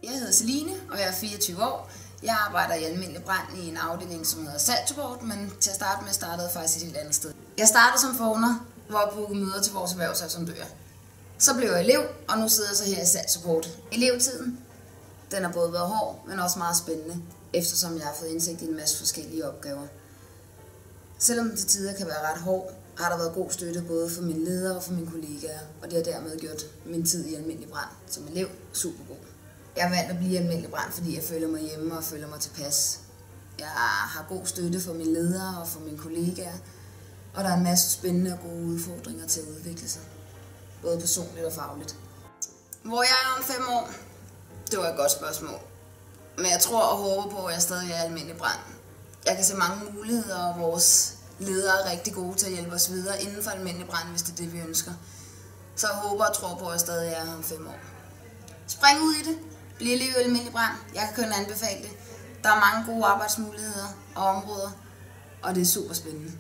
Jeg hedder Celine, og jeg er 24 år. Jeg arbejder i almindelig brand i en afdeling, som hedder Salgsupport, men til at starte med startede jeg faktisk et helt andet sted. Jeg startede som forner, hvor jeg bookede møder til vores erhvervsassemblører. Så blev jeg elev, og nu sidder jeg så her i Salgsupport. Elevtiden, den har både været hård, men også meget spændende, eftersom jeg har fået indsigt i en masse forskellige opgaver. Selvom det til tider kan være ret hård, har der været god støtte både for mine ledere og for mine kollegaer, og det har dermed gjort min tid i almindelig brand som elev super god. Jeg har valgt at blive i almindelig brand, fordi jeg føler mig hjemme og føler mig tilpas. Jeg har god støtte for mine ledere og for mine kollegaer, og der er en masse spændende og gode udfordringer til at udvikle sig, både personligt og fagligt. Hvor jeg er om 5 år? Det var et godt spørgsmål. Men jeg tror og håber på, at jeg stadig er i almindelig brand. Jeg kan se mange muligheder, og vores ledere er rigtig gode til at hjælpe os videre inden for almindelig brand, hvis det er det, vi ønsker. Så jeg håber og tror på, at jeg stadig er her om 5 år. Spring ud i det. Bliv elev i almindelig brand. Jeg kan kun anbefale det. Der er mange gode arbejdsmuligheder og områder, og det er super spændende.